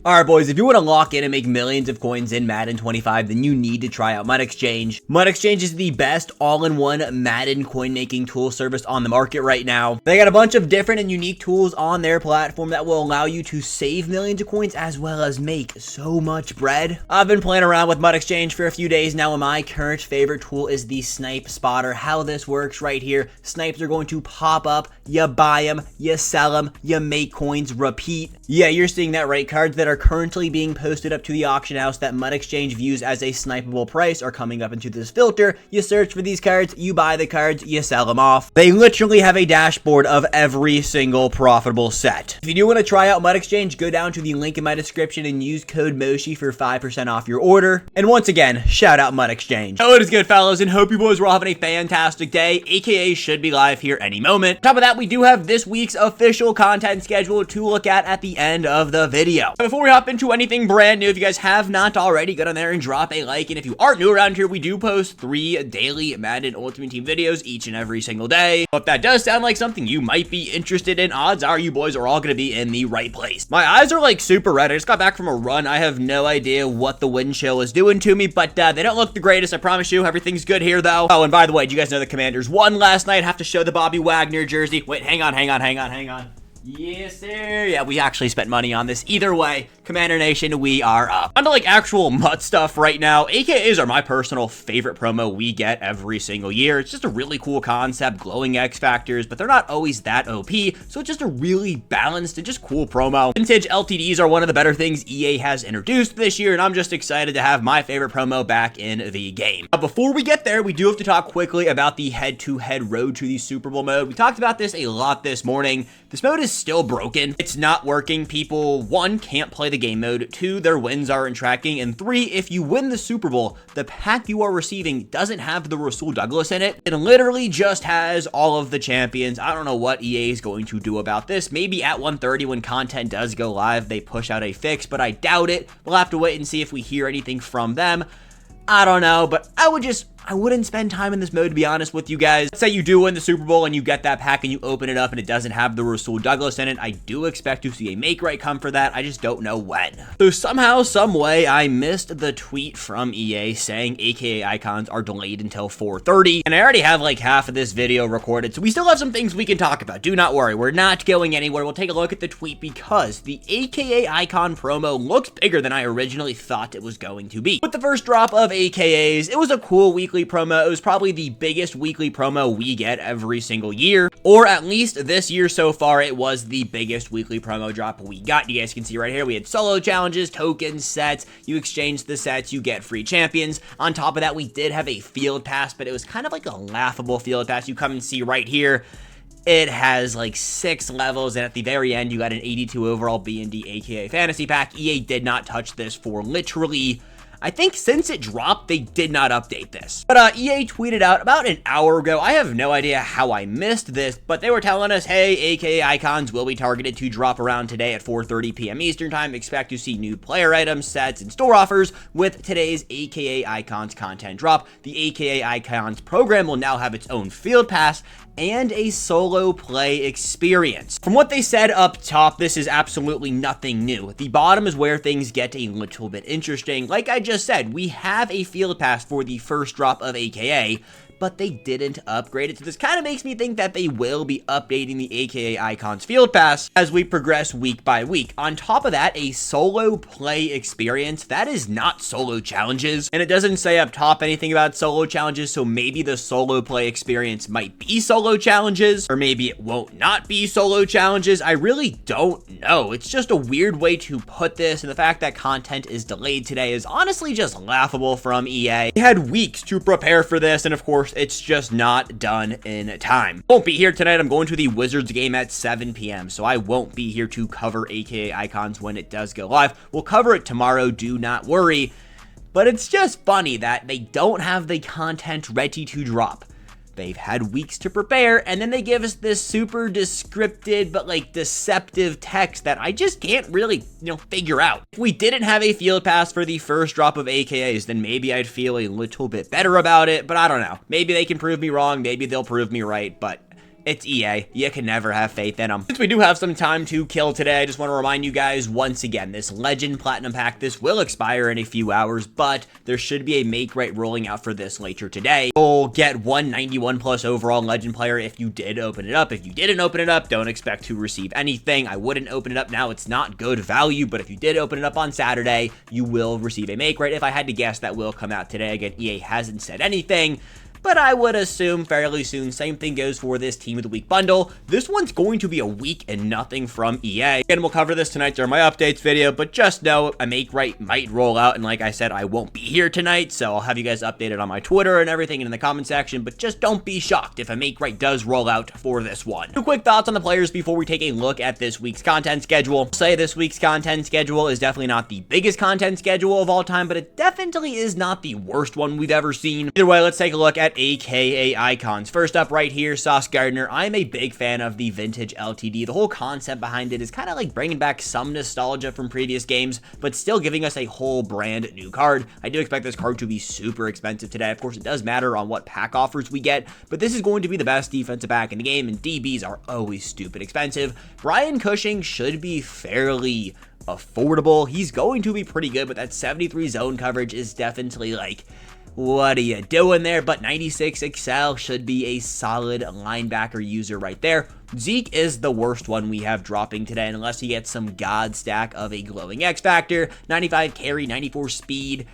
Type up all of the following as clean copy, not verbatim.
Alright boys, if you want to lock in and make millions of coins in Madden 25, then you need to try out Mud Exchange. Mud Exchange is the best all-in-one Madden coin making tool service on the market right now. They got a bunch of different and unique tools on their platform that will allow you to save millions of coins as well as make so much bread. I've been playing around with Mud Exchange for a few days now, and my current favorite tool is the Snipe Spotter. How this works right here, snipes are going to pop up, you buy them, you sell them, you make coins, repeat. Yeah, you're seeing that right. Cards that are currently being posted up to the auction house that Mud Exchange views as a snipeable price are coming up into this filter. You search for these cards, you buy the cards, you sell them off. They literally have a dashboard of every single profitable set. If you do want to try out Mud Exchange, go down to the link in my description and use code MOSHI for 5% off your order. And once again, shout out Mud Exchange. Oh, it is good, fellas, and hope you boys are all having a fantastic day. AKA should be live here any moment. On top of that, we do have this week's official content schedule to look at the end of the video. Before we hop into anything brand new, if you guys have not already, go down there and drop a like. And if you are new around here, we do post 3 daily Madden Ultimate Team videos each and every single day. If that does sound like something you might be interested in, odds are you boys are all going to be in the right place. My eyes are like super red. I just got back from a run. I have no idea what the wind chill is doing to me, but they don't look the greatest. I promise you, everything's good here though. Oh, and by the way, do you guys know the Commanders won last night? Have to show the Bobby Wagner jersey. Wait, hang on. Yes, sir. Yeah, we actually spent money on this. Either way, Commander Nation, we are up. On to like actual MUT stuff right now. AKAs are my personal favorite promo we get every single year. It's just a really cool concept, glowing X factors, but they're not always that OP, so it's just a really balanced and just cool promo. Vintage LTDs are one of the better things EA has introduced this year, and I'm just excited to have my favorite promo back in the game. Now, before we get there, we do have to talk quickly about the head-to-head road to the Super Bowl mode. We talked about this a lot this morning. This mode is still broken. It's not working. People, 1, can't play the game mode, 2, their wins aren't tracking, and 3, if you win the Super Bowl, the pack you are receiving doesn't have the Rasul Douglas in it. It literally just has all of the champions. I don't know what EA is going to do about this. Maybe at 1:30 when content does go live, they push out a fix, but I doubt it. We'll have to wait and see if we hear anything from them. I don't know, but I wouldn't spend time in this mode, to be honest with you guys. Let's say you do win the Super Bowl and you get that pack and you open it up and it doesn't have the Rasul Douglas in it. I do expect to see a make right come for that. I just don't know when. So somehow, some way, I missed the tweet from EA saying AKA icons are delayed until 4:30. And I already have like half of this video recorded, so we still have some things we can talk about. Do not worry, we're not going anywhere. We'll take a look at the tweet because the AKA icon promo looks bigger than I originally thought it was going to be. With the first drop of AKAs, it was a cool weekly promo. It was probably the biggest weekly promo we get every single year, or at least this year so far, it was the biggest weekly promo drop we got. You guys can see right here, we had solo challenges, tokens, sets. You exchange the sets, you get free champions. On top of that, we did have a field pass, but it was kind of like a laughable field pass. You come and see right here, it has like 6 levels, and at the very end, you got an 82 overall B&D AKA fantasy pack. EA did not touch this for literally, I think since it dropped, they did not update this. But EA tweeted out about an hour ago. I have no idea how I missed this, but they were telling us, hey, AKA icons will be targeted to drop around today at 4:30 p.m. Eastern time. Expect to see new player items, sets, and store offers with today's AKA icons content drop. The AKA icons program will now have its own field pass and a solo play experience. From what they said up top, this is absolutely nothing new. The bottom is where things get a little bit interesting. Like I just said, we have a field pass for the first drop of AKA, but they didn't upgrade it. So this kind of makes me think that they will be updating the AKA icons field pass as we progress week by week. On top of that, a solo play experience, that is not solo challenges. And it doesn't say up top anything about solo challenges, so maybe the solo play experience might be solo challenges, or maybe it won't not be solo challenges. I really don't know. It's just a weird way to put this, and the fact that content is delayed today is honestly just laughable from EA. They had weeks to prepare for this, and of course, it's just not done in time. Won't be here tonight. I'm going to the Wizards game at 7 p.m. so I won't be here to cover AKA icons when it does go live. We'll cover it tomorrow, do not worry. But it's just funny that they don't have the content ready to drop. They've had weeks to prepare, and then they give us this super descriptive but like deceptive text that I just can't really, figure out. If we didn't have a field pass for the first drop of AKAs, then maybe I'd feel a little bit better about it, but I don't know. Maybe they can prove me wrong, maybe they'll prove me right, but It's EA. You can never have faith in them. Since we do have some time to kill today, I just want to remind you guys once again, this Legend Platinum Pack, this will expire in a few hours, but there should be a make right rolling out for this later today. You'll get 191 plus overall Legend player if you did open it up. If you didn't open it up, don't expect to receive anything. I wouldn't open it up now. It's not good value, but if you did open it up on Saturday, you will receive a make right. If I had to guess, that will come out today. Again, EA hasn't said anything, but I would assume fairly soon. Same thing goes for this Team of the Week bundle. This one's going to be a week and nothing from EA. Again, we'll cover this tonight during my updates video, but just know a make right might roll out, and like I said, I won't be here tonight, so I'll have you guys updated on my Twitter and everything in the comment section, but just don't be shocked if a make right does roll out for this one. Two quick thoughts on the players before we take a look at this week's content schedule. I'll say this week's content schedule is definitely not the biggest content schedule of all time, but it definitely is not the worst one we've ever seen. Either way, let's take a look at AKA icons. First up right here, Sauce Gardner. I'm a big fan of the vintage LTD. The whole concept behind it is kind of like bringing back some nostalgia from previous games, but still giving us a whole brand new card. I do expect this card to be super expensive today. Of course, it does matter on what pack offers we get, but this is going to be the best defensive back in the game, and DBs are always stupid expensive. Brian Cushing should be fairly affordable. He's going to be pretty good, but that 73 zone coverage is definitely like, what are you doing there? But 96 Excel should be a solid linebacker user right there. Zeke is the worst one we have dropping today, unless he gets some god stack of a glowing X Factor. 95 carry, 94 speed.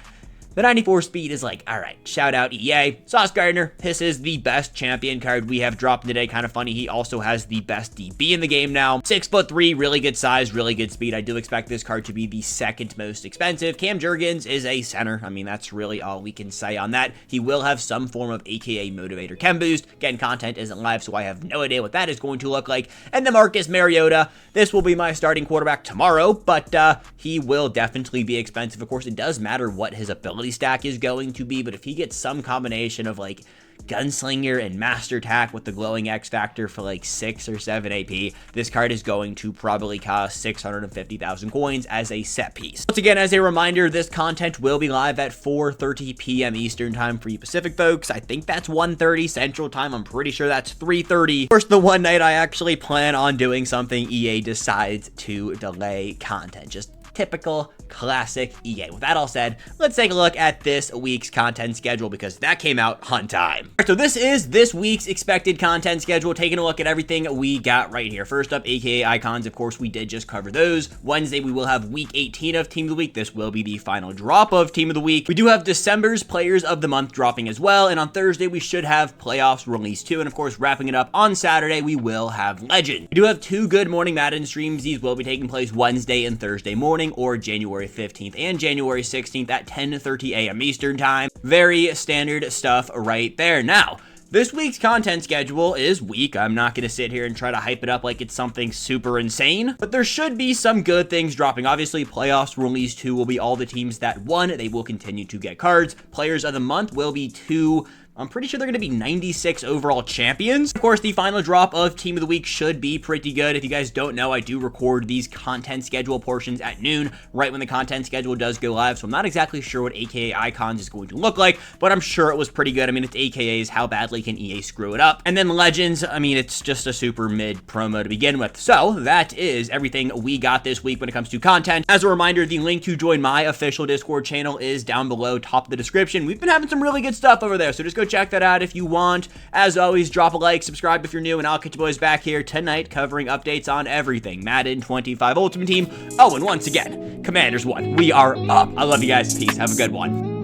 The 94 speed is like, all right, shout out EA. Sauce Gardner, this is the best champion card we have dropped today. Kind of funny, he also has the best DB in the game now. 6'3", really good size, really good speed. I do expect this card to be the second most expensive. Cam Jurgens is a center. I mean, that's really all we can say on that. He will have some form of AKA motivator chem boost. Again, content isn't live, so I have no idea what that is going to look like. And then Marcus Mariota, this will be my starting quarterback tomorrow, but he will definitely be expensive. Of course, it does matter what his ability stack is going to be, but if he gets some combination of like Gunslinger and Master Tack with the glowing X Factor for like 6 or 7 AP, this card is going to probably cost 650,000 coins as a set piece. Once again, as a reminder, this content will be live at 4:30 p.m. Eastern time for you Pacific folks. I think that's 1:30 Central time. I'm pretty sure that's 3:30. Of course, the one night I actually plan on doing something, EA decides to delay content. Just typical classic EA. With that all said, let's take a look at this week's content schedule because that came out on time. So this is this week's expected content schedule, taking a look at everything we got right here. First up, AKA icons. Of course, we did just cover those. Wednesday, we will have week 18 of Team of the Week. This will be the final drop of Team of the Week. We do have December's Players of the Month dropping as well, and on Thursday, we should have Playoffs Release 2, and of course, wrapping it up on Saturday, we will have Legend. We do have two good morning Madden streams. These will be taking place Wednesday and Thursday morning, or January 15th and January 16th at 10:30 a.m. Eastern time. Very standard stuff right there. Now, this week's content schedule is weak. I'm not going to sit here and try to hype it up like it's something super insane, but there should be some good things dropping. Obviously, Playoffs Release 2 will be all the teams that won. They will continue to get cards. Players of the Month will be two. I'm pretty sure they're going to be 96 overall champions. Of course, the final drop of Team of the Week should be pretty good. If you guys don't know, I do record these content schedule portions at noon, right when the content schedule does go live, so I'm not exactly sure what AKA icons is going to look like, but I'm sure it was pretty good. I mean, it's AKAs. How badly can EA screw it up? And then Legends, I mean, it's just a super mid promo to begin with. So that is everything we got this week when it comes to content. As a reminder, the link to join my official Discord channel is down below, top of the description. We've been having some really good stuff over there, so just go check that out if you want. As always, drop a like, subscribe if you're new, and I'll catch you boys back here tonight covering updates on everything Madden 25 Ultimate Team. Oh, and once again, Commanders won. We are up. I love you guys. Peace. Have a good one.